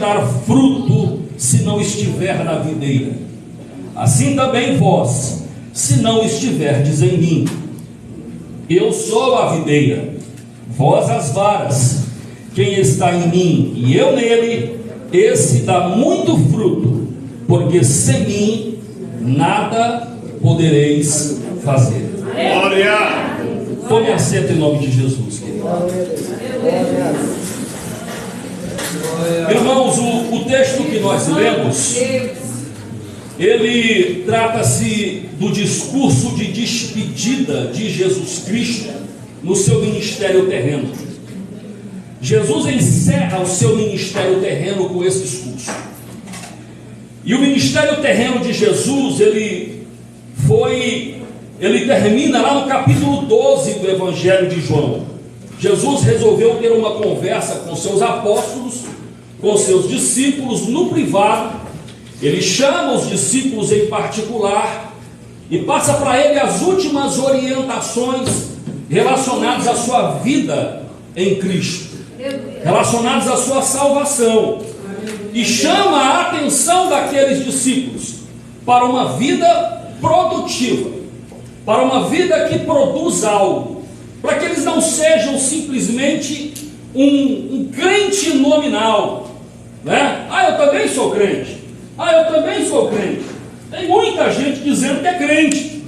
dar fruto se não estiver na videira. Assim também vós, se não estiverdes em mim. Eu sou a videira, vós as varas. Quem está em mim e eu nele, esse dá muito fruto, porque sem mim nada podereis fazer. Glória! Tome assento em nome de Jesus, querido. Irmãos, o texto que nós lemos, ele trata-se do discurso de despedida de Jesus Cristo no seu ministério terreno. Jesus encerra o seu ministério terreno com esse discurso. E o ministério terreno de Jesus, ele termina lá no capítulo 12 do Evangelho de João. Jesus resolveu ter uma conversa com seus apóstolos, com seus discípulos no privado. Ele chama os discípulos em particular e passa para ele as últimas orientações relacionadas à sua vida em Cristo, relacionadas à sua salvação, e chama a atenção daqueles discípulos para uma vida produtiva, para uma vida que produz algo, para que eles não sejam simplesmente um crente nominal, né? Eu também sou crente, eu também sou crente. Tem muita gente dizendo que é crente,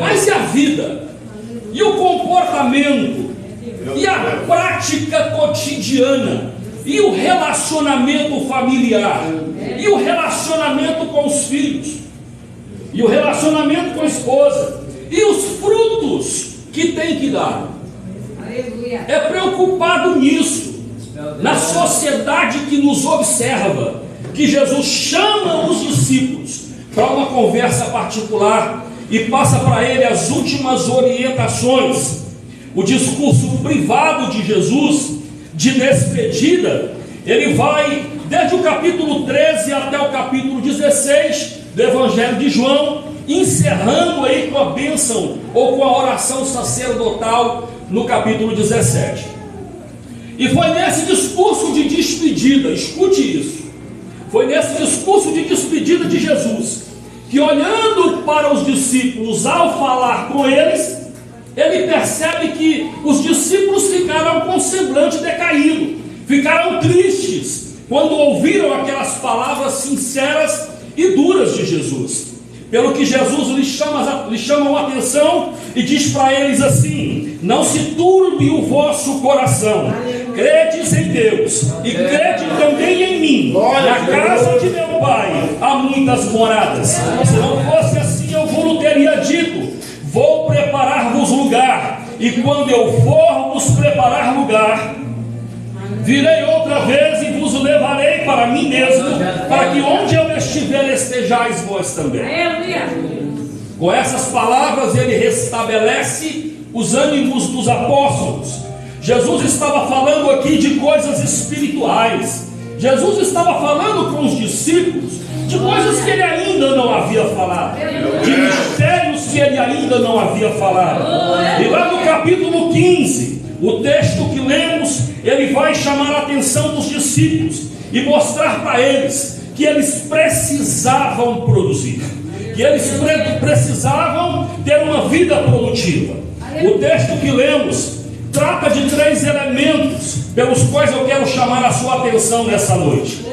mas e a vida? E o comportamento? E a prática cotidiana? E o relacionamento familiar? E o relacionamento com os filhos? E o relacionamento com a esposa? E os frutos que tem que dar? É preocupado nisso, na sociedade que nos observa, que Jesus chama os discípulos para uma conversa particular e passa para ele as últimas orientações. O discurso privado de Jesus, de despedida, ele vai desde o capítulo 13 até o capítulo 16 do Evangelho de João, encerrando aí com a bênção ou com a oração sacerdotal no capítulo 17. E foi nesse discurso de despedida, escute isso, foi nesse discurso de despedida de Jesus, que olhando para os discípulos ao falar com eles, ele percebe que os discípulos ficaram com o semblante decaído, ficaram tristes, quando ouviram aquelas palavras sinceras e duras de Jesus. Pelo que Jesus lhes chama a atenção e diz para eles assim: não se turbe o vosso coração, credes em Deus e crede também em mim. Na casa de meu Pai há muitas moradas. Se não fosse assim, eu vos teria dito: vou preparar-vos lugar, e quando eu for vos preparar lugar, virei outra vez e vos levarei para mim mesmo, para que onde eu estiver estejais vós também. Com essas palavras ele restabelece os ânimos dos apóstolos. Jesus estava falando aqui de coisas espirituais. Jesus estava falando com os discípulos de coisas que ele ainda não havia falado, de mistérios que ele ainda não havia falado. E lá no capítulo 15, o texto que lemos, ele vai chamar a atenção dos discípulos e mostrar para eles que eles precisavam produzir, que eles precisavam ter uma vida produtiva. O texto que lemos trata de 3 elementos pelos quais eu quero chamar a sua atenção nessa noite.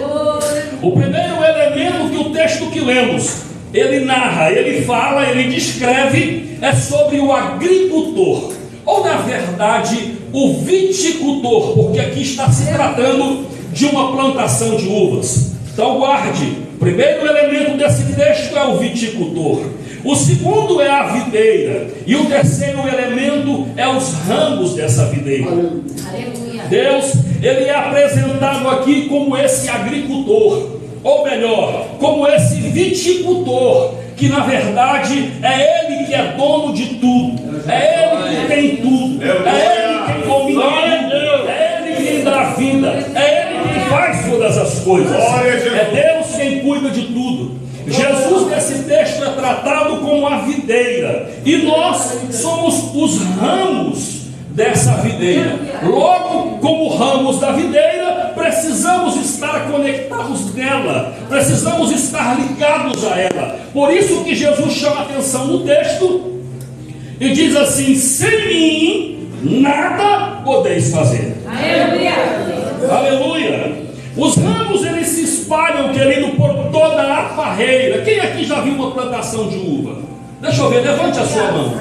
O primeiro elemento que o texto que lemos, ele narra, ele fala, ele descreve, é sobre o agricultor, ou na verdade o viticultor, porque aqui está se tratando de uma plantação de uvas. Então guarde, o primeiro elemento desse texto é o viticultor, o segundo é a videira, e o terceiro elemento é os ramos dessa videira. Deus, ele é apresentado aqui como esse agricultor, ou melhor, como esse viticultor, que na verdade é ele que é dono de tudo, é ele que tem tudo, é ele quem domina tudo, é ele quem dá vida, é ele quem faz todas as coisas, é Deus quem cuida de tudo. Jesus nesse texto é tratado como a videira, e nós somos os ramos dessa videira. Logo, como ramos da videira, precisamos estar conectados nela, precisamos estar ligados a ela. Por isso que Jesus chama a atenção no texto e diz assim: sem mim nada podeis fazer. Aleluia! Aleluia! Os ramos, eles se espalham, querido, por toda a parreira. Quem aqui já viu uma plantação de uva? Deixa eu ver, levante a sua mão.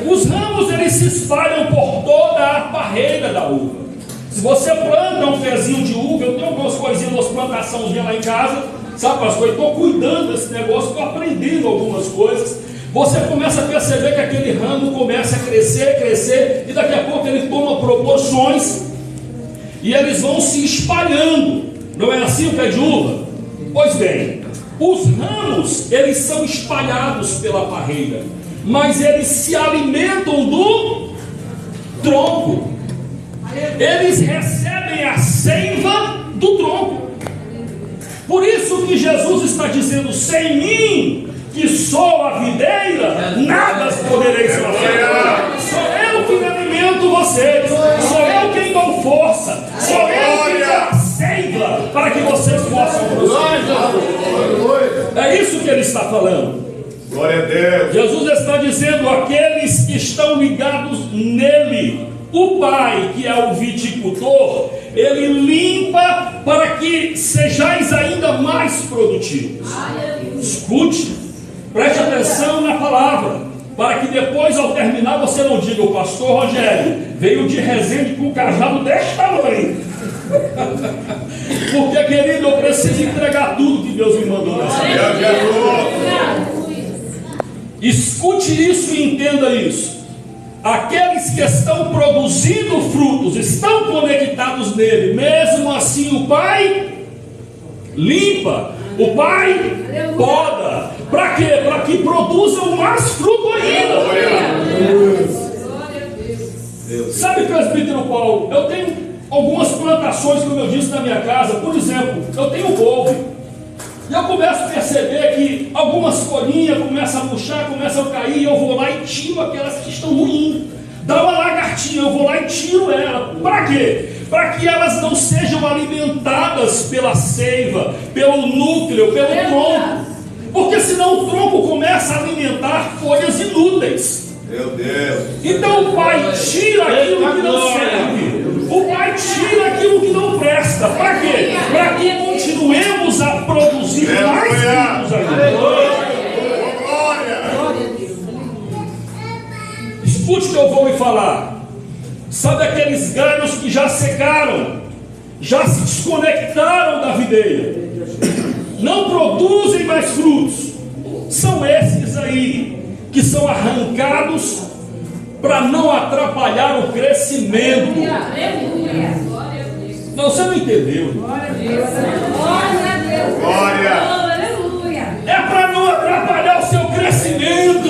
Os ramos, eles se espalham por toda a parreira da uva. Se você planta um pezinho de uva, eu tenho algumas coisinhas, umas plantaçõezinhas lá em casa, sabe, pastor? Eu estou cuidando desse negócio, estou aprendendo algumas coisas. Você começa a perceber que aquele ramo começa a crescer, e daqui a pouco ele toma proporções, e eles vão se espalhando. Não é assim o pé de uva? Pois bem, os ramos, eles são espalhados pela parreira, mas eles se alimentam do tronco. Eles recebem a seiva do tronco. Por isso que Jesus está dizendo: sem mim, que sou a videira, nada podereis fazer. Sou eu que alimento vocês, sou eu quem dou força, sou eu quem dou a seiva para que vocês possam prosseguir. É isso que ele está falando. Glória a Deus. Jesus está dizendo: aqueles que estão ligados nele, o Pai, que é o viticultor, ele limpa para que sejais ainda mais produtivos. Escute, preste atenção na palavra, para que depois, ao terminar, você não diga: o pastor Rogério veio de Resende com um cajado deste tamanho. Porque, querido, eu preciso entregar tudo que Deus me mandou nessa vida. Escute isso e entenda isso. Aqueles que estão produzindo frutos, estão conectados nele, mesmo assim o Pai limpa, o Pai poda. Para quê? Para que produzam mais fruto ainda. Sabe, presbítero Paulo, eu tenho algumas plantações, como eu disse, na minha casa. Por exemplo, eu tenho couve, e eu começo a perceber que algumas folhinhas começam a murchar, começam a cair, e eu vou lá e tiro aquelas que estão ruins. Dá uma lagartinha, eu vou lá e tiro ela. Para quê? Para que elas não sejam alimentadas pela seiva, pelo núcleo, pelo tronco. Porque senão o tronco começa a alimentar folhas inúteis. Meu Deus. Então o Pai tira aquilo que não serve. O Pai tira aquilo que não presta. Para quê? Para que continuemos a produzir mais frutos ainda. Escute o que eu vou lhe falar. Sabe aqueles galhos que já secaram, já se desconectaram da videira, não produzem mais frutos? São esses aí que são arrancados para não atrapalhar o crescimento. Não, você não entendeu. Glória. É para não atrapalhar o seu crescimento.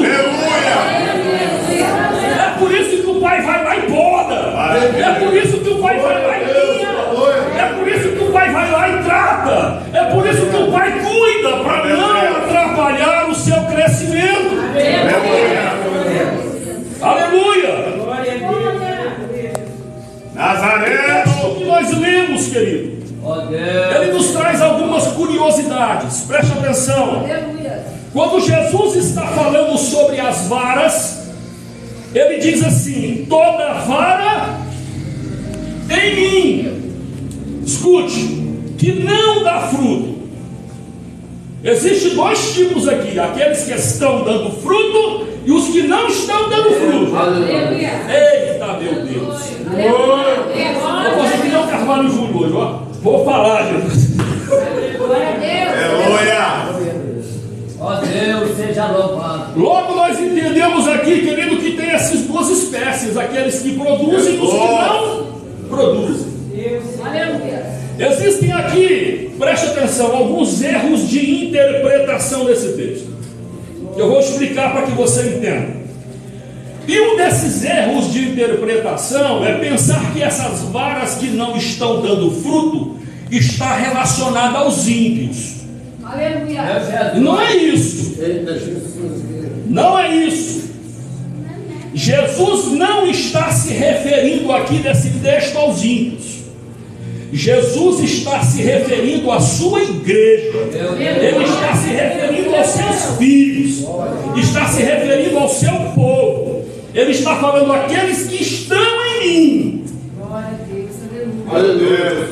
É por isso que o Pai vai lá e poda. É por isso que o Pai vai lá e limpa. É por isso que o Pai vai lá e trata. É por isso que o Pai cuida para não atrapalhar o seu crescimento. Aleluia. Nazareno. O que nós lemos, querido, ele nos traz algumas curiosidades. Preste atenção. Quando Jesus está falando sobre as varas, ele diz assim: toda vara em mim, escute, que não dá fruto. Existem dois tipos aqui: aqueles que estão dando fruto e os que não estão dando fruto. Eita, meu Deus. Vou fazer que nem o Carvalho Júnior hoje, ó. Vou falar, Jesus. Aleluia. Ó Deus, seja louvado. Logo nós entendemos aqui, querido, que tem essas duas espécies: aqueles que produzem e os que não produzem. Existem aqui, preste atenção, alguns erros de interpretação desse texto. Eu vou explicar para que você entenda. E um desses erros de interpretação é pensar que essas varas que não estão dando fruto está relacionada aos ímpios. Não é isso. Não é isso. Jesus não está se referindo aqui nesse texto aos ímpios. Jesus está se referindo à sua igreja, Ele está se referindo aos seus filhos, está se referindo ao seu povo. Ele está falando àqueles que estão em mim. Glória a Deus.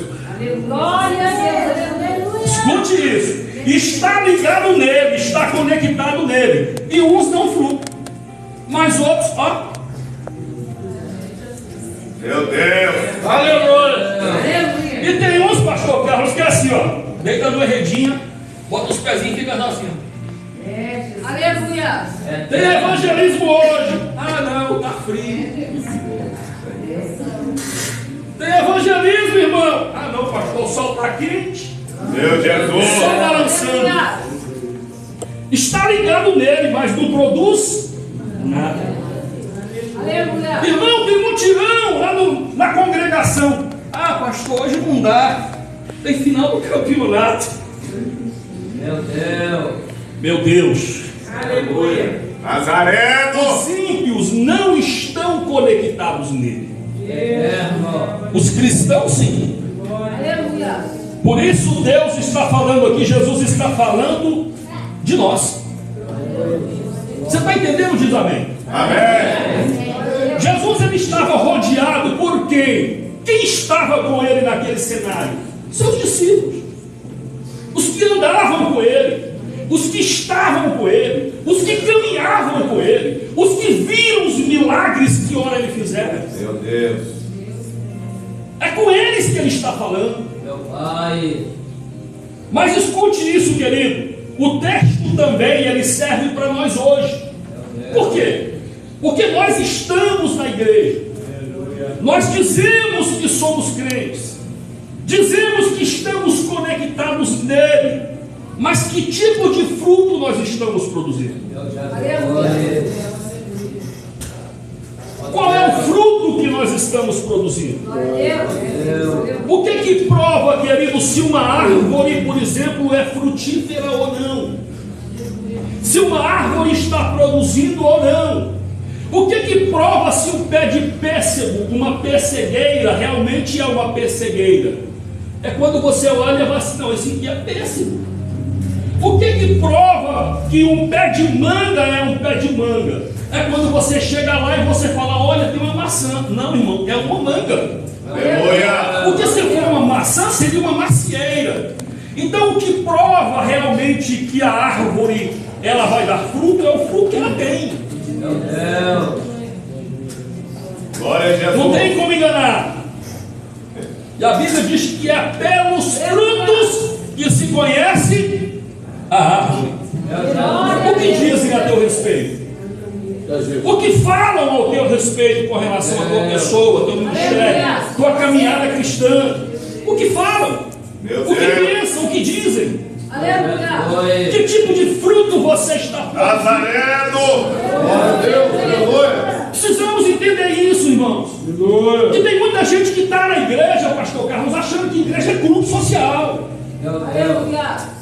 Glória a Deus. Escute isso. Está ligado nele, está conectado nele. E uns dão fruto, mas outros, ó. Meu Deus. Aleluia. E tem uns, pastor Carlos, que é assim, ó. Deita numa redinha, bota os pezinhos e fica assim. Aleluia. Tem evangelismo hoje. Ah, não, tá frio. Tem evangelismo, irmão. Ah, não, pastor, o sol tá quente. Meu Jesus. Só balançando. Está ligado nele, mas não produz nada. Aleluia. Irmão, tem mutirão lá na congregação. Ah, pastor, hoje não dá. Tem final do campeonato. Meu Deus. Meu Deus. Aleluia. Nazareno. Os ímpios não estão conectados nele. Eterno. Os cristãos sim. Aleluia. Por isso Deus está falando aqui, Jesus está falando de nós. Você está entendendo? Diz amém. Amém. Jesus ele estava rodeado por quem? Quem estava com ele naquele cenário? Seus discípulos. Os que andavam com ele, os que estavam com ele, os que caminhavam com ele, os que viram os milagres que ora ele fizera. Meu Deus. É com eles que ele está falando. Meu Pai. Mas escute isso, querido. O texto também ele serve para nós hoje. Por quê? Porque nós estamos na igreja. Nós dizemos que somos crentes. Dizemos que estamos conectados nele. Mas que tipo de fruto nós estamos produzindo? Aleluia. Qual é o fruto que nós estamos produzindo? Glória a Deus. O que prova, querido, se uma árvore, por exemplo, é frutífera ou não? Se uma árvore está produzindo ou não? O que prova se um pé de pêssego, uma pessegueira, realmente é uma pessegueira? É quando você olha e fala assim, não, esse aqui é pêssego. O que prova que um pé de manga é um pé de manga? É quando você chega lá e você fala, olha, tem uma maçã. Não, irmão, é uma manga. Aleluia. Porque se for uma maçã, seria uma macieira. Então o que prova realmente que a árvore ela vai dar fruto é o fruto que ela tem. Meu Deus. Glória a Jesus. Não tem como enganar. E a Bíblia diz que é pelos frutos que se conhece a árvore. O que dizem a teu respeito? O que falam ao teu respeito com relação à tua pessoa, teu ministério, tua caminhada cristã? O que falam? Meu O que Deus. pensam? O que dizem? Aleluia. Que tipo de fruto você está produzindo? Nazareno. Glória a Deus. Aleluia. Precisamos entender isso, irmãos. E tem muita gente que está na igreja, pastor Carlos, achando que igreja é clube social. Meu Deus. Aleluia.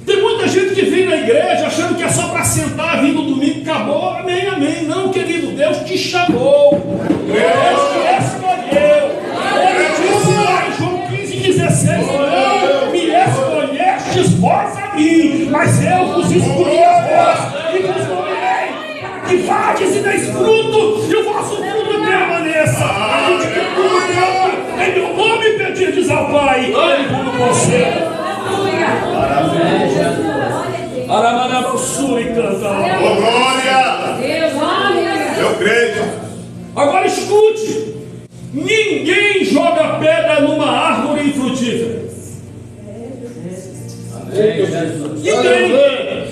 Tem muita gente que vem na igreja achando que é só para sentar, vir no domingo, acabou, amém, amém. Não, querido, Deus te chamou. Deus te escolheu. Ele disse lá em João 15:16, não me escolhestes vós a mim, mas eu vos escolhi a vós e vos nomeei para que vades e deis fruto e o vosso fruto permaneça. A gente que tudo canta, em meu nome pedirdes ao Pai, ele tudo concede. Aramarabosuri canta. Oh, glória. Deus, glória. Eu creio. Agora escute: ninguém joga pedra numa árvore infrutífera. Amém, Jesus. Ninguém.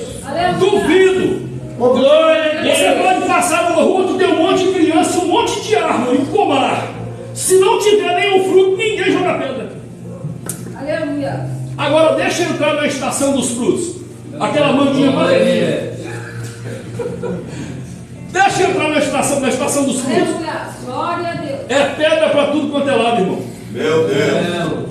Duvido. Você pode passar numa rua que tem um monte de criança, um monte de árvore, um pomar. Se não tiver nenhum fruto, ninguém joga pedra. Aleluia. Agora deixa eu entrar na estação dos frutos. Aquela manguinha amarelinha. Deixa eu entrar na estação dos frutos. Aleluia. Glória a Deus. É pedra para tudo quanto é lado, irmão. Meu Deus.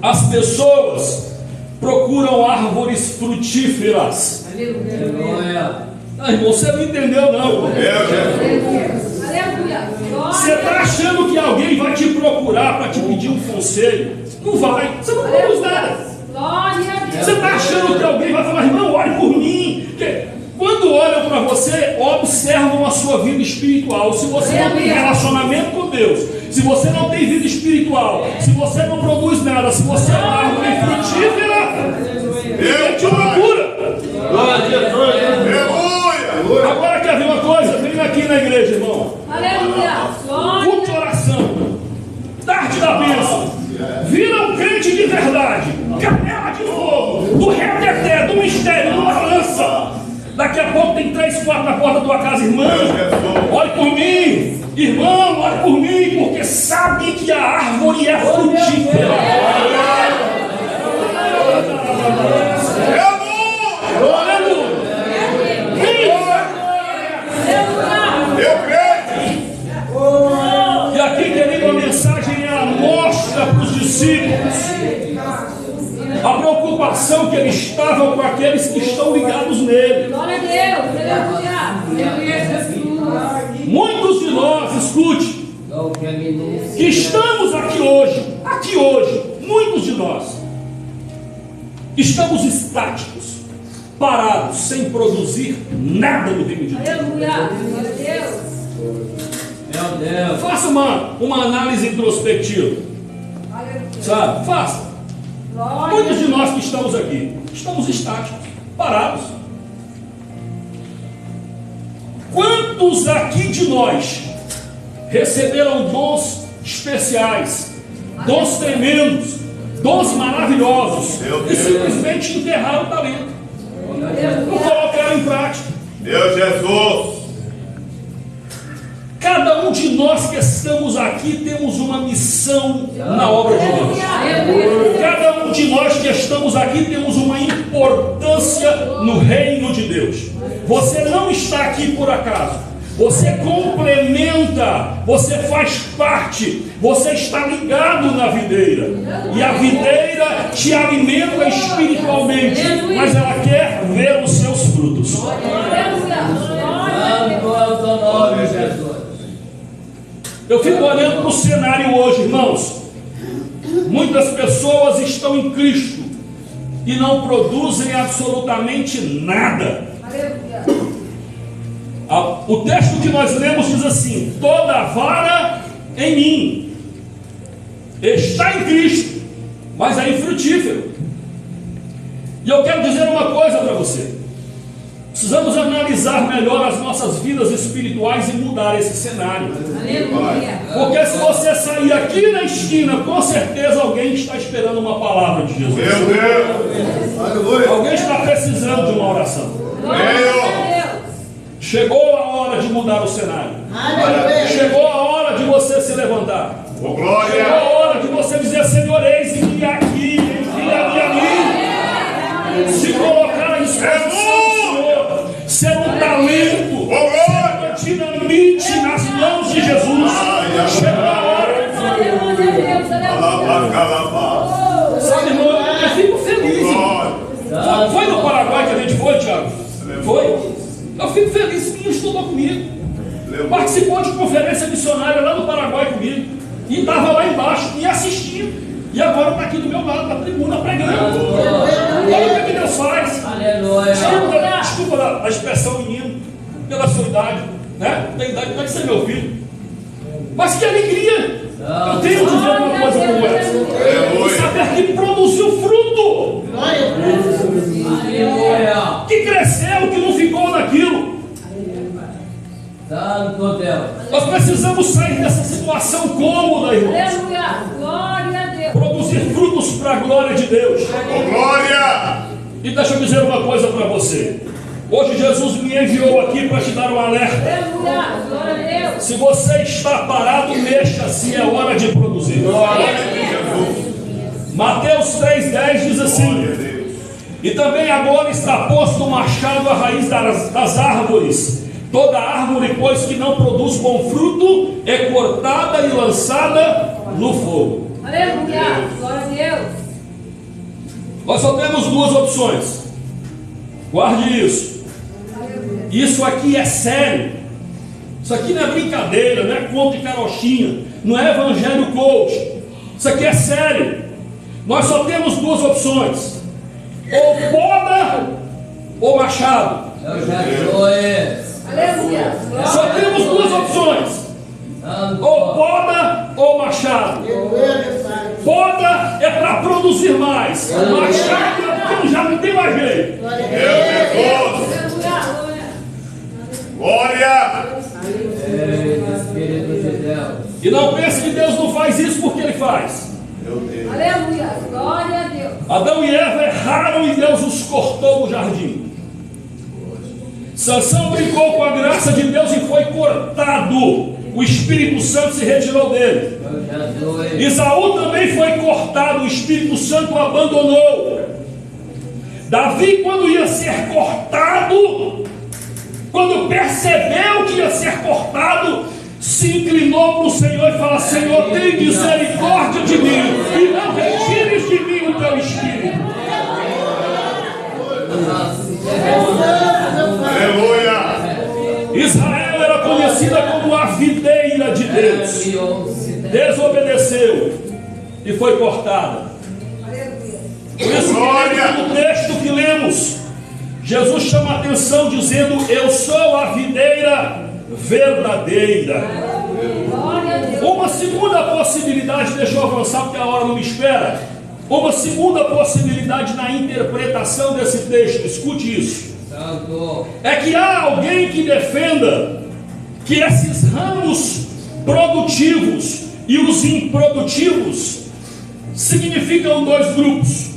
As pessoas procuram árvores frutíferas. Aleluia. Ah, irmão, você não entendeu não. Meu Jesus. Aleluia. Glória Você está achando que alguém vai te procurar para te pedir um conselho? Não vai, você não produz nada. Glória a Deus. Você está achando que alguém vai falar, irmão, ore por mim? Quando olham para você, observam a sua vida espiritual. Se você não tem relacionamento com Deus, se você não tem vida espiritual, se você não produz nada, se você é uma árvore frutífera, Ele te procura. Agora quer ver uma coisa? Vem aqui na igreja, irmão. Aleluia. Glória. Culto de oração, tarde da bênção, vira um crente de verdade, canela de fogo, do reteté, do mistério, do balança. Daqui a pouco tem 3, 4 na porta da tua casa, irmão. Ore por mim, irmão, ore por mim, porque sabe que a árvore é frutífera. E aqui, querido, a mensagem ela mostra para os discípulos a preocupação que eles estavam com aqueles que estão ligados nele. Glória a Deus. Aleluia. Muitos de nós, escute, que estamos aqui hoje, muitos de nós, estamos estáticos, parados, sem produzir nada no reino de Deus. Aleluia. Glória a Deus. Meu Deus. Faça uma análise introspectiva, Aleluia. sabe? Faça. Glória. Muitos de nós que estamos aqui, estamos estáticos, parados. Quantos aqui de nós receberam dons especiais, dons tremendos, dons maravilhosos, e simplesmente enterraram o talento, não colocaram em prática? Meu Jesus. Cada um de nós que estamos aqui temos uma missão na obra de Deus. Cada um de nós que estamos aqui temos uma importância no reino de Deus. Você não está aqui por acaso. Você complementa, você faz parte, você está ligado na videira. E a videira te alimenta espiritualmente, mas ela quer ver os seus frutos. Santo é o teu nome, Jesus. Eu fico olhando para o cenário hoje, irmãos. Muitas pessoas estão em Cristo e não produzem absolutamente nada. Aleluia. O texto que nós lemos diz assim: toda vara em mim está em Cristo, mas é infrutífero. E eu quero dizer uma coisa para você: precisamos analisar melhor as nossas vidas espirituais e mudar esse cenário. Aleluia. Porque se você sair aqui na esquina, com certeza alguém está esperando uma palavra de Jesus. Meu Deus. Aleluia. Alguém está precisando de uma oração. Glória a Deus. Chegou a hora de mudar o cenário. Chegou a hora de você se levantar. Ô, Chegou glória. a hora de você dizer: Senhor, eis envia aqui, envia-me ali. Se colocar à disposição do Senhor, ser um talento, ser uma dinamite nas mãos de Jesus. Chegou a hora. Glória a Deus. Alabá, calabá. Sabe, irmão, eu fico feliz. Glória. Foi no Paraguai que a gente foi, Thiago? Foi? Eu fico feliz que estudou comigo. Participou de conferência missionária lá no Paraguai comigo. E estava lá embaixo e assistindo. E agora está aqui do meu lado, na tribuna, pregando. Olha o que Deus faz. Aleluia. Desculpa a expressão menino, pela sua idade, né? Tem idade, pode ser meu filho. Mas que alegria! Eu tenho que dizer uma coisa como essa. Saber que produziu fruto. Aleluia. Que cresceu, que não ficou naquilo. Santo Deus. Nós precisamos sair dessa situação cômoda, irmãos. Aleluia. Glória a Deus. Produzir frutos para a glória de Deus. Ô, glória. E deixa eu dizer uma coisa para você. Hoje Jesus me enviou aqui para te dar um alerta. Aleluia. Glória a Deus. Se você está parado, mexa-se, é hora de produzir. Mateus 3,10 diz assim: e também agora está posto o machado à raiz das árvores. Toda árvore, pois, que não produz bom fruto, é cortada e lançada no fogo. Aleluia. Glória a Deus. Nós só temos duas opções. Guarde isso. Aleluia. Isso aqui é sério. Isso aqui não é brincadeira, não é conto de carochinha, não é evangelho coach. Isso aqui é sério. Nós só temos duas opções: ou poda ou machado. Aleluia. Só temos duas opções: ou poda ou machado. Poda é para produzir mais, machado é porque já não tem mais jeito. Glória! Espírito de Deus. E não pense que Deus não faz isso porque Ele faz. Aleluia. Glória a Deus. Adão e Eva erraram e Deus os cortou no jardim. Sansão brincou com a graça de Deus e foi cortado. O Espírito Santo se retirou dele. Esaú também foi cortado. O Espírito Santo o abandonou. Davi, quando ia ser cortado, quando percebeu que ia ser cortado, se inclinou para o Senhor e falou: Senhor, tem misericórdia de mim e não retires de mim o teu Espírito. Aleluia! Israel era conhecida como a videira de Deus. Desobedeceu e foi cortada. Por isso que no texto que lemos, Jesus chama a atenção dizendo: eu sou a videira verdadeira. Uma segunda possibilidade, deixa eu avançar porque a hora não me espera. Uma segunda possibilidade na interpretação desse texto, escute isso, é que há alguém que defenda que esses ramos produtivos e os improdutivos significam dois grupos: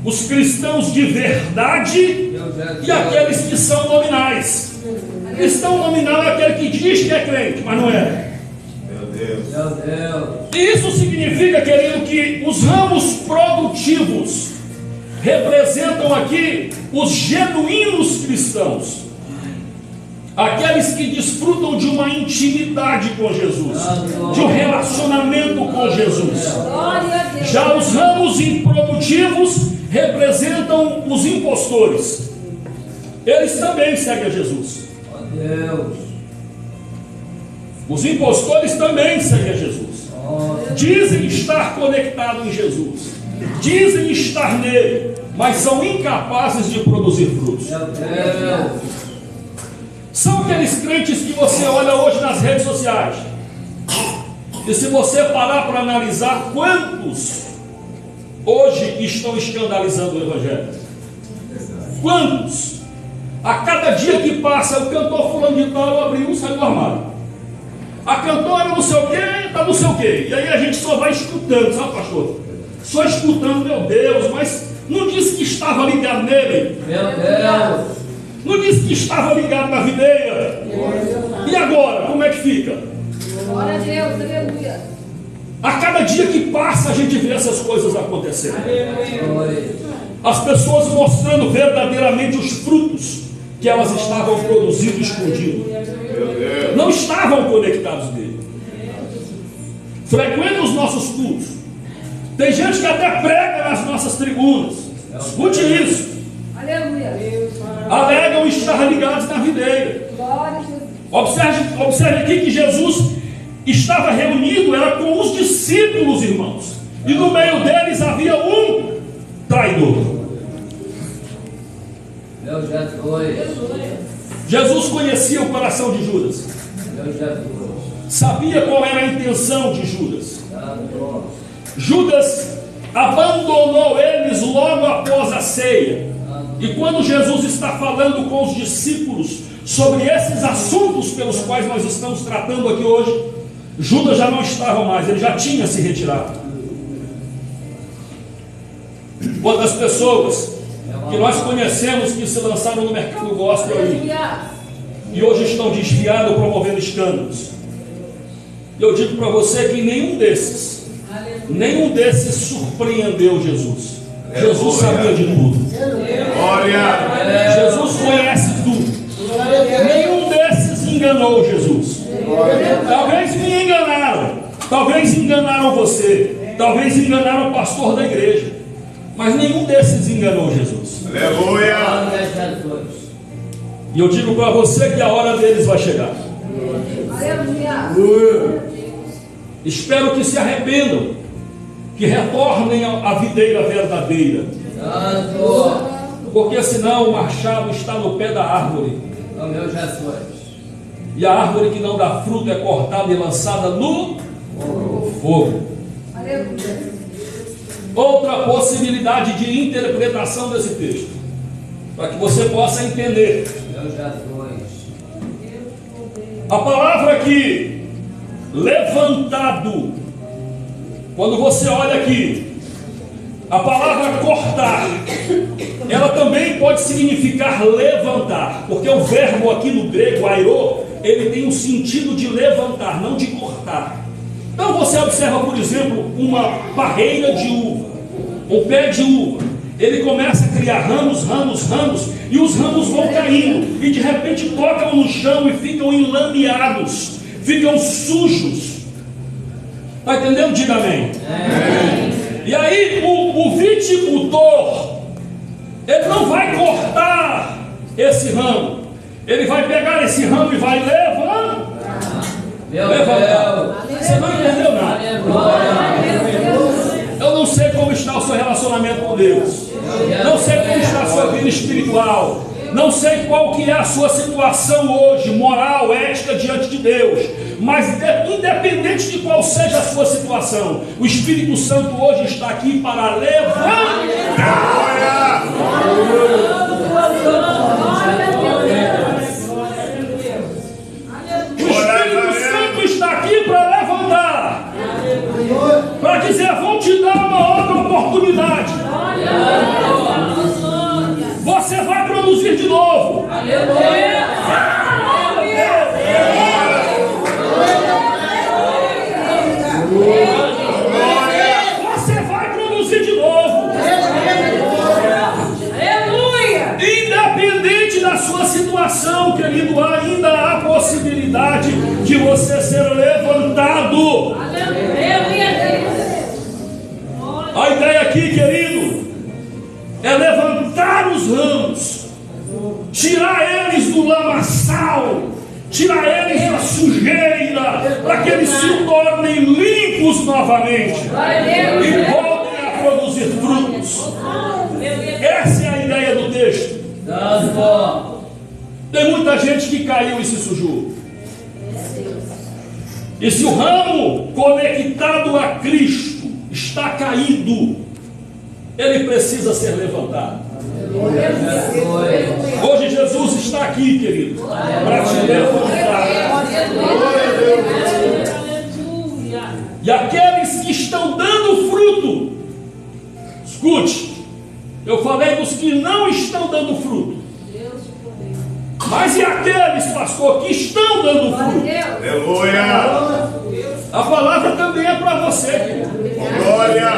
os cristãos de verdade e aqueles que são nominais. Cristão nominal é aquele que diz que é crente, mas não é. Meu Deus. Isso significa, querido, que os ramos produtivos representam aqui os genuínos cristãos, aqueles que desfrutam de uma intimidade com Jesus, de um relacionamento com Jesus. Já os ramos improdutivos representam os impostores. Eles também seguem a Jesus. Deus. Os impostores também seguem a Jesus. Dizem estar conectados em Jesus, dizem estar nele, mas são incapazes de produzir frutos. São aqueles crentes que você olha hoje nas redes sociais, e se você parar para analisar, quantos hoje estão escandalizando o Evangelho? Quantos? A cada dia que passa, o cantor fulano de tal abriu um, saiu do armário. A cantora não sei o que, está não sei o que. E aí a gente só vai escutando, sabe, pastor? Só escutando, meu Deus, mas não disse que estava ligado nele. Meu Deus. Não disse que estava ligado na videira. E agora, como é que fica? Glória a Deus, aleluia. A cada dia que passa, a gente vê essas coisas acontecendo. As pessoas mostrando verdadeiramente os frutos que elas estavam produzindo escondido. Não estavam conectados nele. Frequenta os nossos cultos. Tem gente que até prega nas nossas tribunas. Escute isso. Aleluia. Alegam estar ligados na videira. Glória a Jesus. Observe aqui que Jesus estava reunido, era com os discípulos, irmãos. E no meio deles havia um traidor. Meu Jesus. Jesus conhecia o coração de Judas. Meu Jesus. Sabia qual era a intenção de Judas. Judas abandonou eles logo após a ceia. E quando Jesus está falando com os discípulos sobre esses assuntos pelos quais nós estamos tratando aqui hoje, Judas já não estava mais, ele já tinha se retirado. Quantas pessoas que nós conhecemos que se lançaram no mercado gospel aí e hoje estão desviados, promovendo escândalos. Eu digo para você que nenhum desses surpreendeu Jesus. Jesus sabia de tudo. Glória! Jesus conhece tudo. Nenhum desses enganou Jesus. Talvez me enganaram, talvez enganaram você, talvez enganaram o pastor da igreja, mas nenhum desses enganou Jesus. Aleluia! E eu digo para você que a hora deles vai chegar. Aleluia. Espero que se arrependam, que retornem à videira verdadeira, Santo. porque senão o machado está no pé da árvore, Ó meu Jesus. e a árvore que não dá fruto é cortada e lançada no fogo. Aleluia. Outra possibilidade de interpretação desse texto, para que você possa entender. Meu Jesus. A palavra aqui, levantado, quando você olha aqui, a palavra cortar, ela também pode significar levantar, porque o verbo aqui no grego, airô, ele tem um sentido de levantar, não de cortar. Então você observa, por exemplo, uma parreira de uva, um pé de uva, ele começa a criar ramos, e os ramos vão caindo, e de repente tocam no chão e ficam enlameados, ficam sujos. Está entendendo? Diga amém. E aí o viticultor, ele não vai cortar esse ramo, ele vai pegar esse ramo e vai levantar. Meu Levantar. Deus. Você não entendeu nada. Aleluia. Eu não sei como está o seu relacionamento com Deus, não sei como está a sua vida espiritual, não sei qual que é a sua situação hoje, moral, ética diante de Deus, mas independente de qual seja a sua situação, o Espírito Santo hoje está aqui para levantar. O Espírito Santo está aqui para levantar, para dizer: vou te dar uma outra oportunidade, você vai produzir de novo. Você vai produzir de novo. Independente da sua situação, querido, ainda há possibilidade de você ser levantado. A ideia aqui, querido, é levantar os ramos, tirar eles do lamaçal, tirar eles da sujeira, para que eles se tornem limpos novamente e voltem a produzir frutos. Essa é a ideia do texto. Santo. Tem muita gente que caiu e se sujou. E se o ramo conectado a Cristo está caído, ele precisa ser levantado. Hoje Jesus está aqui, querido, para te levantar. E aqueles que estão dando fruto, escute, eu falei dos que não estão dando fruto, mas e aqueles, pastor, que estão dando fruto? Aleluia. A palavra também é para você, querido. Glória.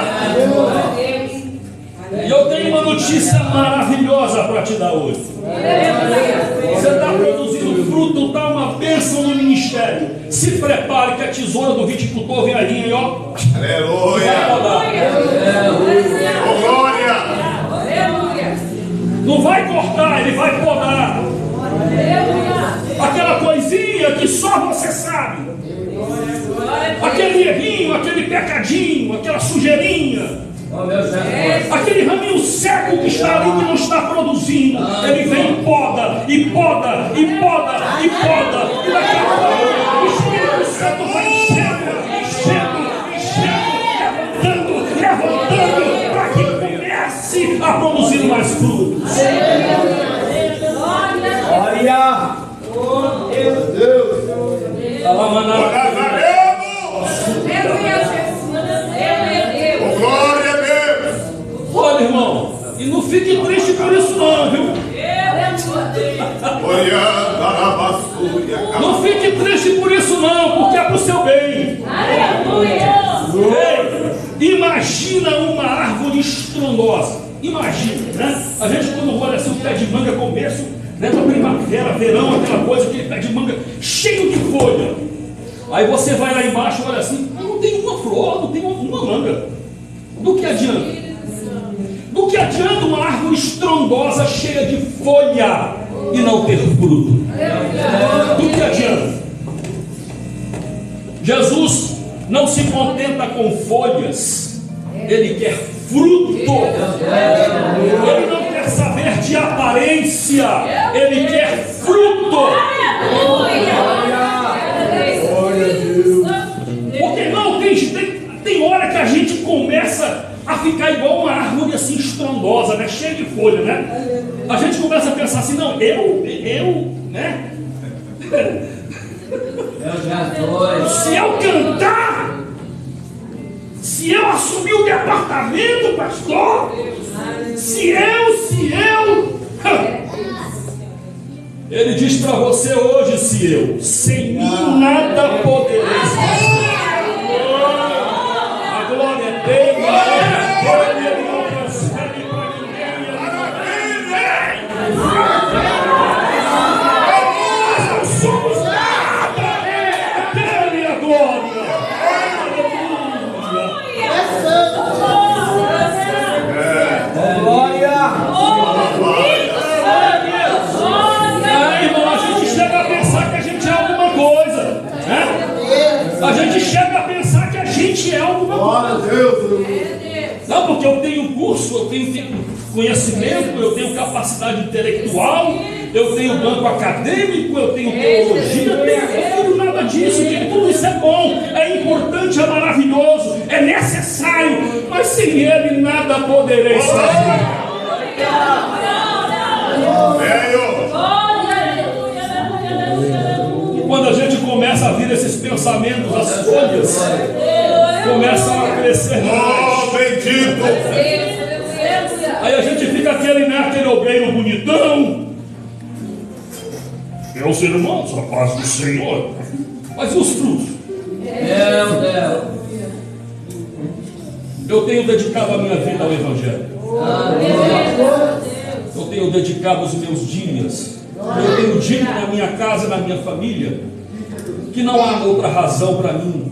E eu tenho uma notícia maravilhosa para te dar hoje. Você está produzindo fruto, está uma bênção no ministério. Se prepare que a tesoura do viticultor vem aí, ó. Vai Aleluia. podar. Oh, glória. Não vai cortar, ele vai podar. Aquela coisinha que só você sabe. Aquele errinho, aquele pecadinho, aquela sujeirinha. Ó meu Jesus. Aquele raminho seco que está ali, que não está produzindo, ele vem e poda, e poda, e poda, e poda, e daqui a pouco o Espírito Santo vai levantando, para que comece a produzir mais frutos. Glória. Deus. Oh, glória a Deus. Olha, irmão, e não fique triste por isso não, viu? Não fique triste por isso não, porque é para o seu bem. Ei, imagina uma árvore estrondosa. Imagina, né? A gente quando olha assim o pé de manga, começo, né, da primavera, verão, aquela coisa, aquele pé de manga cheio de folha. Aí você vai lá embaixo e olha assim, não tem uma flor, não tem uma manga. Do que adianta? Do que adianta uma árvore estrondosa cheia de folha e não ter fruto? Do que adianta? Jesus não se contenta com folhas, ele quer fruto. Ele não quer saber de aparência, ele quer fruto. Porque não, tem hora que a gente começa a ficar igual uma árvore assim estrondosa, né? Cheia de folha, né? A gente começa a pensar assim, não, né? Se eu cantar, se eu assumir o departamento, pastor, se eu, ele diz para você hoje, sem mim nada podereis fazer. A glória é dele, ele não transfere para ninguém, ele não nós não somos nada, é dele a glória. A gente chega a pensar que a gente é alguma coisa. Não, porque eu tenho curso, eu tenho conhecimento, eu tenho capacidade intelectual, eu tenho banco acadêmico, eu tenho teologia, eu tenho nada disso, que tudo isso é bom, é importante, é maravilhoso, é necessário, mas sem ele nada podereis fazer. Quando a gente começa a vir esses pensamentos, as folhas começam a crescer mais. Bendito! Aí a gente fica aquele obreiro bonitão. Meus irmãos, a paz do Senhor. Mas e os frutos? Meu Deus. Eu tenho dedicado a minha vida ao Evangelho. Eu tenho dedicado os meus dias. Eu tenho dito na minha casa, na minha família, que não há outra razão para mim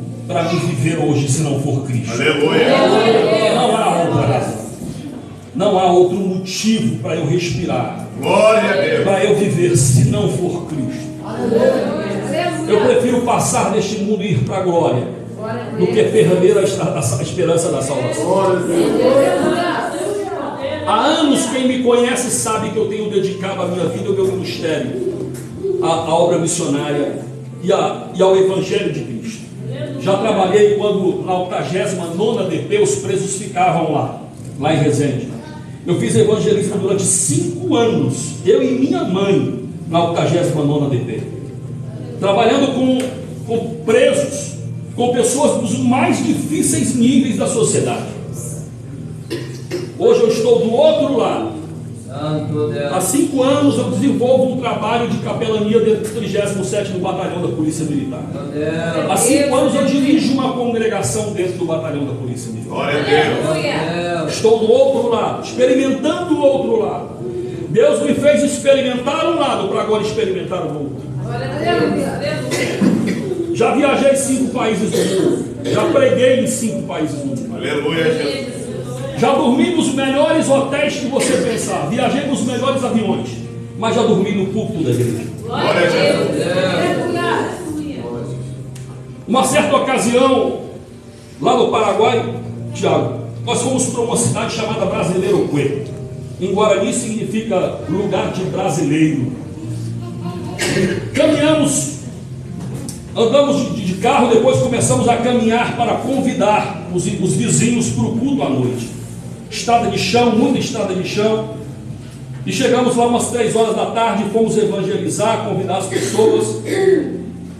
viver hoje se não for Cristo. Aleluia! Não há outra razão. Não há outro motivo para eu respirar. Glória a Deus! Para eu viver se não for Cristo. Eu prefiro passar deste mundo e ir para a glória do que perder a esperança da salvação. Há anos quem me conhece sabe que eu tenho dedicado a minha vida ao meu ministério, à obra missionária e ao Evangelho de Cristo. Já trabalhei quando na 89ª DP os presos ficavam lá em Resende. Eu fiz evangelismo durante 5 anos, eu e minha mãe, na 89ª DP, trabalhando com presos, com pessoas dos mais difíceis níveis da sociedade. Hoje eu estou do outro lado. Há 5 anos eu desenvolvo um trabalho de capelania dentro do 37º Batalhão da Polícia Militar. Há 5 anos eu dirijo uma congregação dentro do Batalhão da Polícia Militar. Glória a Deus! Estou do outro lado, experimentando o outro lado. Deus me fez experimentar um lado para agora experimentar o outro. Já viajei em 5 países do mundo. Já preguei em 5 países do mundo. Aleluia, Jesus! Já dormi nos melhores hotéis que você pensar. Viajei nos melhores aviões. Mas já dormi no púlpito da igreja. Glória a Deus! Uma certa ocasião, lá no Paraguai, Tiago, nós fomos para uma cidade chamada Brasileiro Cuê. Em Guarani significa lugar de brasileiro. Caminhamos, andamos de carro, depois começamos a caminhar para convidar os vizinhos para o culto à noite. Estrada de chão, muita estrada de chão. E chegamos lá umas 3 horas da tarde, fomos evangelizar, convidar as pessoas.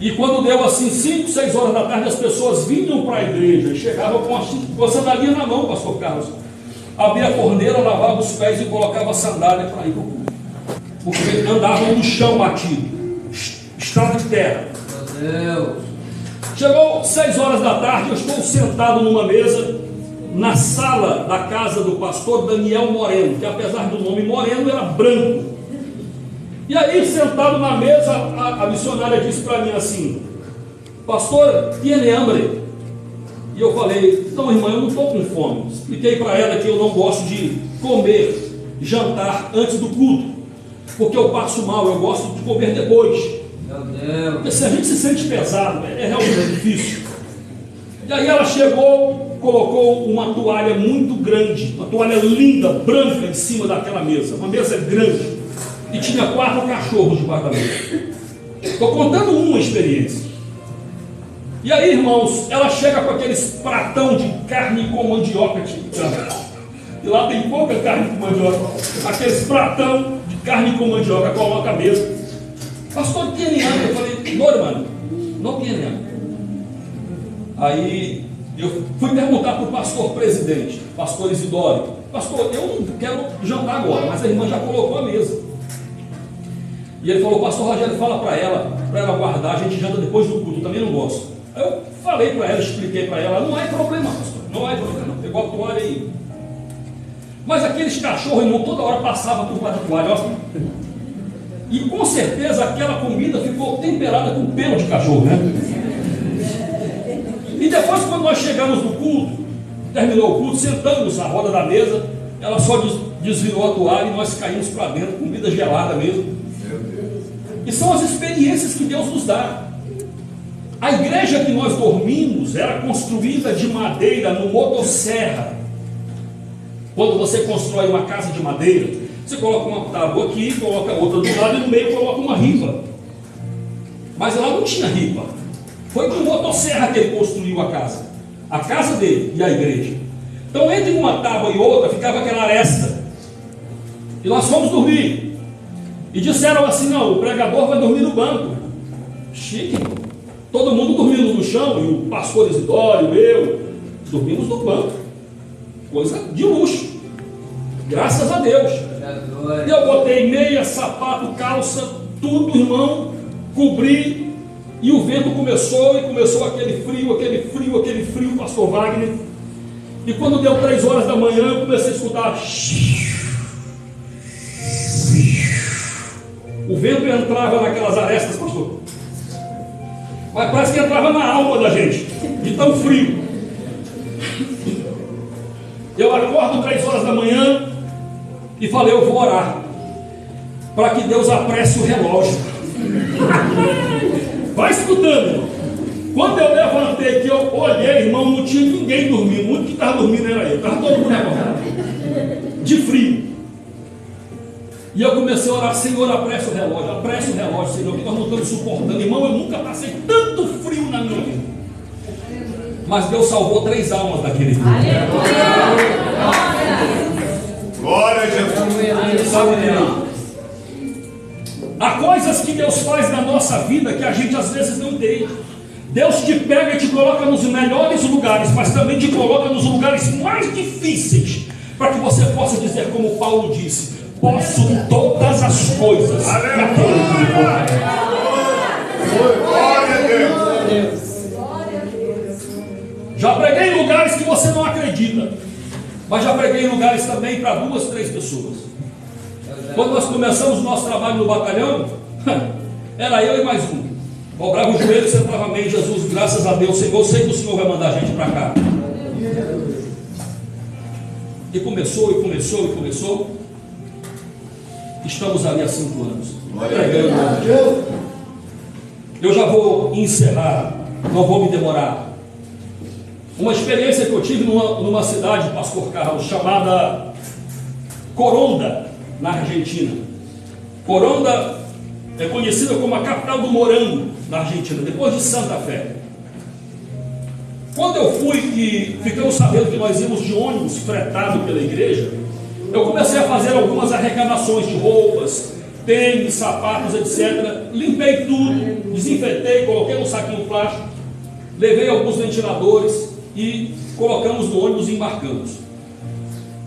E quando deu assim 5, 6 horas da tarde, as pessoas vinham para a igreja e chegavam com a sandália na mão, pastor Carlos. Abria a forneira, lavava os pés e colocava a sandália para ir para o culto. Porque andavam no chão batido, estrada de terra. Meu Deus. Chegou 6 horas da tarde, eu estou sentado numa mesa na sala da casa do pastor Daniel Moreno, que apesar do nome Moreno era branco. E aí, sentado na mesa, a missionária disse para mim assim: pastor, tiene hambre? E eu falei: não, irmã, eu não estou com fome. Expliquei para ela que eu não gosto de comer, jantar antes do culto, porque eu passo mal, eu gosto de comer depois. Meu Deus. Porque se a gente se sente pesado, é realmente difícil. E aí ela chegou, colocou uma toalha muito grande, uma toalha linda, branca, em cima daquela mesa. Uma mesa grande. E tinha 4 cachorros debaixo da mesa. Estou contando uma experiência. E aí, irmãos, ela chega com aqueles pratão de carne com mandioca. E lá tem pouca carne com mandioca. Aqueles pratão de carne com mandioca, coloca a mesa. Pastor, tiene hambre? Eu falei, no, irmão, não tiene hambre. Aí eu fui perguntar para o pastor presidente, pastor Isidoro, pastor, eu não quero jantar agora, mas a irmã já colocou a mesa. E ele falou, pastor Rogério, fala para ela guardar, a gente janta depois do culto, eu também não gosto. Aí eu falei para ela, expliquei para ela, não é problema, pastor, não é problema, pegou a toalha aí. Mas aqueles cachorros, irmão, toda hora passava por baixo da toalha, ó. E com certeza aquela comida ficou temperada com pelo de cachorro, né? E depois, quando nós chegamos no culto, terminou o culto, sentamos na roda da mesa, ela só desvirou a toalha e nós caímos para dentro, comida gelada mesmo. E são as experiências que Deus nos dá. A igreja que nós dormimos era construída de madeira no motosserra. Quando você constrói uma casa de madeira, você coloca uma tábua aqui, coloca outra do lado e no meio coloca uma ripa. Mas lá não tinha ripa. Foi com motosserra que ele construiu a casa dele e a igreja. Então, entre uma tábua e outra, ficava aquela aresta. E nós fomos dormir. E disseram assim, não, o pregador vai dormir no banco. Chique. Todo mundo dormindo no chão, e o pastor Isidoro, eu, dormimos no banco. Coisa de luxo. Graças a Deus. Eu botei meia, sapato, calça, tudo, irmão, cobri. E o vento começou, e começou aquele frio, pastor Wagner. E quando deu 3 horas da manhã, eu comecei a escutar. O vento entrava naquelas arestas, pastor. Mas parece que entrava na alma da gente, de tão frio. Eu acordo 3 horas da manhã e falei, eu vou orar, para que Deus apresse o relógio. Vai escutando, irmão. Quando eu levantei, que eu olhei, irmão, não tinha ninguém dormindo. O único que estava dormindo era eu. Estava todo mundo acordado, de frio. E eu comecei a orar, Senhor, apresse o relógio, Senhor, que nós não estamos suportando. Irmão, eu nunca passei tanto frio na minha vida. Mas Deus salvou 3 almas daquele frio. Glória a Jesus. Sabe, irmão? Há coisas que Deus faz na nossa vida que a gente às vezes não entende. Deus te pega e te coloca nos melhores lugares, mas também te coloca nos lugares mais difíceis, para que você possa dizer, como Paulo disse, posso todas as coisas naquele que me fortalece. Glória a Deus. Já preguei em lugares que você não acredita, mas já preguei em lugares também para 2, 3 pessoas. Quando nós começamos o nosso trabalho no batalhão, era eu e mais um. Dobrava o joelho e sentava, amém, Jesus, graças a Deus, Senhor, eu sei que o Senhor vai mandar a gente para cá. E começou. Estamos ali há 5 anos. Eu já vou encerrar, não vou me demorar. Uma experiência que eu tive numa cidade, Pastor Carlos, chamada Coronda, na Argentina. Coronda é conhecida como a capital do morango na Argentina, depois de Santa Fé. Quando eu fui e ficamos sabendo que nós íamos de ônibus fretado pela igreja, eu comecei a fazer algumas arrecadações de roupas, tênis, sapatos, etc. Limpei tudo, desinfetei, coloquei no saquinho plástico, levei alguns ventiladores e colocamos no ônibus e embarcamos.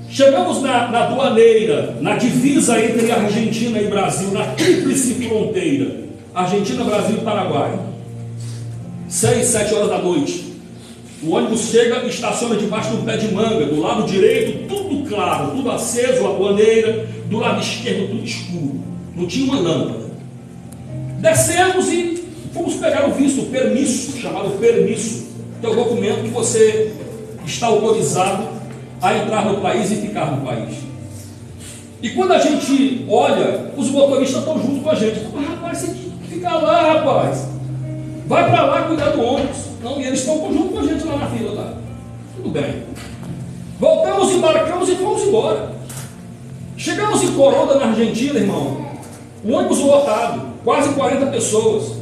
Chegamos na aduaneira, na divisa entre Argentina e Brasil, na tríplice fronteira, Argentina, Brasil e Paraguai. 6, 7 horas da noite. O ônibus chega e estaciona debaixo de um pé de manga, do lado direito tudo claro, tudo aceso, a aduaneira, do lado esquerdo tudo escuro, não tinha uma lâmpada. Descemos e fomos pegar o visto, o permisso, chamado permisso, que é o documento que você está autorizado a entrar no país e ficar no país. E quando a gente olha, os motoristas estão junto com a gente. Rapaz, você tem que ficar lá, rapaz. Vai para lá cuidar do ônibus. Não, e eles estão junto com a gente lá na fila, tá? Tudo bem. Voltamos, embarcamos e fomos embora. Chegamos em Coronda, na Argentina, irmão. O ônibus lotado, quase 40 pessoas.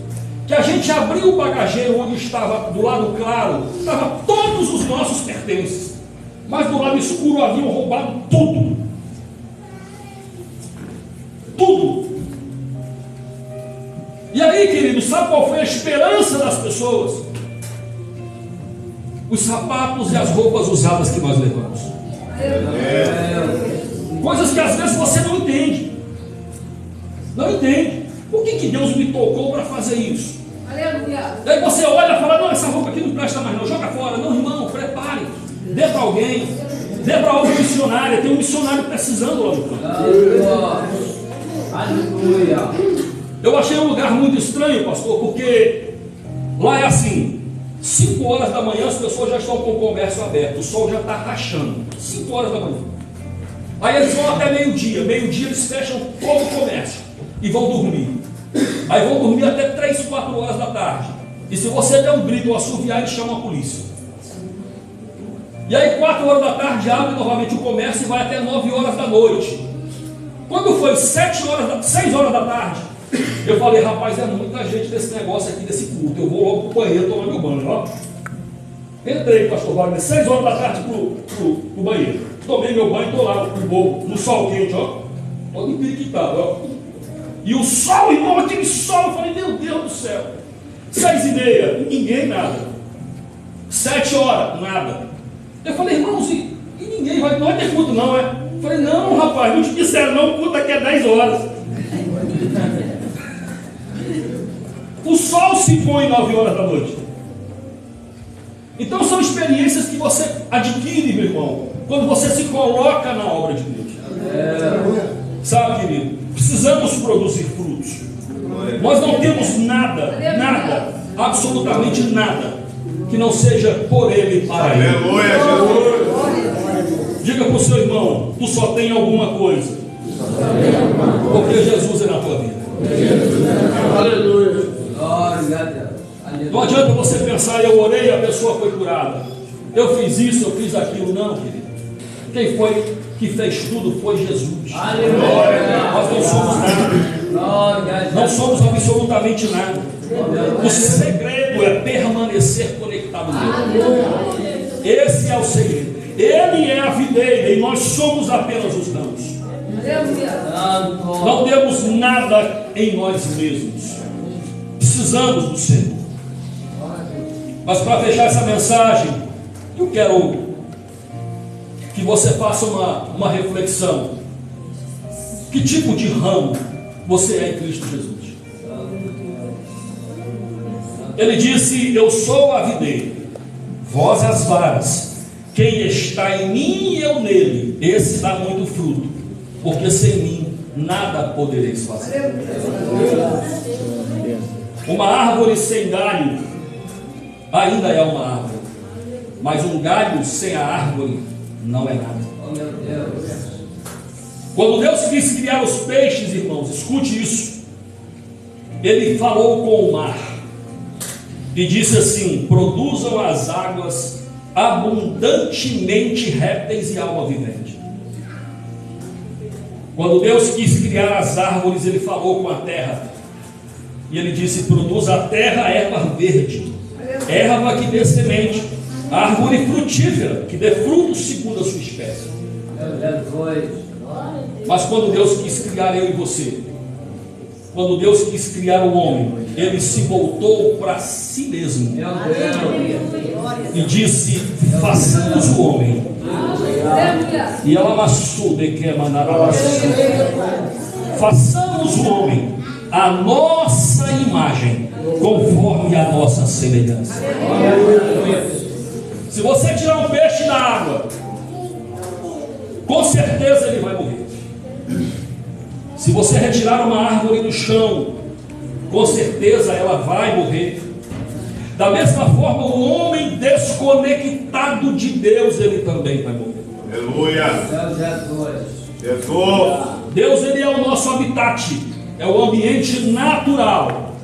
Que a gente abriu o bagageiro onde estava, do lado claro, estavam todos os nossos pertences. Mas do lado escuro haviam roubado tudo. Tudo. E aí, querido, sabe qual foi a esperança das pessoas? Os sapatos e as roupas usadas que nós levamos. Coisas que às vezes você não entende. Não entende. Por que Deus me tocou para fazer isso? Aleluia. Daí você olha e fala, não, essa roupa aqui não presta mais não, joga fora. Não, irmão, prepare. Dê para alguém. Dê para outra missionária. Tem um missionário precisando lá no campo. Aleluia. Eu achei um lugar muito estranho, pastor, porque lá é assim, 5 horas da manhã as pessoas já estão com o comércio aberto, o sol já está rachando, 5 horas da manhã. Aí eles vão até meio-dia eles fecham todo o comércio e vão dormir. Aí vão dormir até 3, 4 horas da tarde. E se você der um grito ou assoviar, eles chamam a polícia. E aí 4 horas da tarde abre novamente o comércio e vai até 9 horas da noite. Quando foi 6 horas da tarde, eu falei, rapaz, é muita gente desse negócio aqui, desse culto. Eu vou logo pro banheiro tomar meu banho, ó. Entrei, pastor Wagner, 6 horas da tarde pro banheiro. Tomei meu banho, estou lá no sol quente, ó. Todo empiriquitado, ó. E o sol, irmão, aquele sol, eu falei, meu Deus do céu. 6h30, ninguém, nada. 7 horas, nada. Eu falei, irmãos, e ninguém vai, não vai ter culto não, é? Eu falei, não, rapaz, não te disseram não, o culto aqui é 10 horas. O sol se põe 9 horas da noite. Então são experiências que você adquire, meu irmão, quando você se coloca na obra de Deus. Sabe, querido? Precisamos produzir frutos. Nós não temos nada, absolutamente nada, que não seja por Ele, para Ele. Aleluia, Jesus. Diga para o seu irmão, tu só tem alguma coisa, porque Jesus é na tua vida. Aleluia. Glória a Deus. Não adianta você pensar, eu orei e a pessoa foi curada. Eu fiz isso, eu fiz aquilo. Não, querido. Quem foi que fez tudo foi Jesus. Aleluia. Nós não somos nada. Não somos absolutamente nada. O segredo é permanecer conectado nele. Esse é o segredo. Ele é a videira e nós somos apenas os ramos. Não temos nada em nós mesmos. Precisamos do Senhor. Mas para fechar essa mensagem, eu quero que você faça uma reflexão. Que tipo de ramo você é em Cristo Jesus? Ele disse, eu sou a videira, vós as varas. Quem está em mim e eu nele, esse dá muito fruto, porque sem mim nada podereis fazer. Uma árvore sem galho ainda é uma árvore, mas um galho sem a árvore não é nada. Quando Deus quis criar os peixes, irmãos, escute isso. Ele falou com o mar e disse assim: produzam as águas abundantemente répteis e alma vivente. Quando Deus quis criar as árvores, Ele falou com a terra e Ele disse: produza a terra erva verde, erva que dê semente, árvore frutífera que dê frutos segundo a sua espécie. Mas quando Deus quis criar eu e você, quando Deus quis criar o homem, Ele se voltou para si mesmo e disse: façamos o homem. E ela amassou de que façamos o homem a nossa imagem, conforme a nossa semelhança. Se você tirar um peixe da água, com certeza ele vai morrer. Se você retirar uma árvore do chão, com certeza ela vai morrer. Da mesma forma, o homem desconectado de Deus, ele também vai morrer. Aleluia. Deus, ele é o nosso habitat, é o ambiente natural.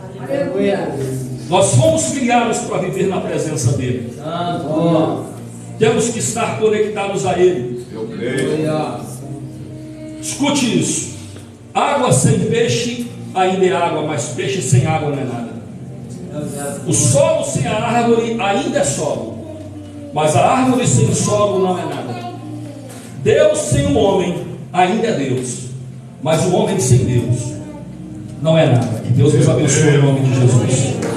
Nós fomos criados para viver na presença dele. Santo. Temos que estar conectados a ele. Eu creio. Aleluia. Escute isso. Água sem peixe ainda é água, mas peixe sem água não é nada. O solo sem a árvore ainda é solo, mas a árvore sem o solo não é nada. Deus sem o homem ainda é Deus, mas o homem sem Deus não é nada. Que Deus nos abençoe em nome de Jesus.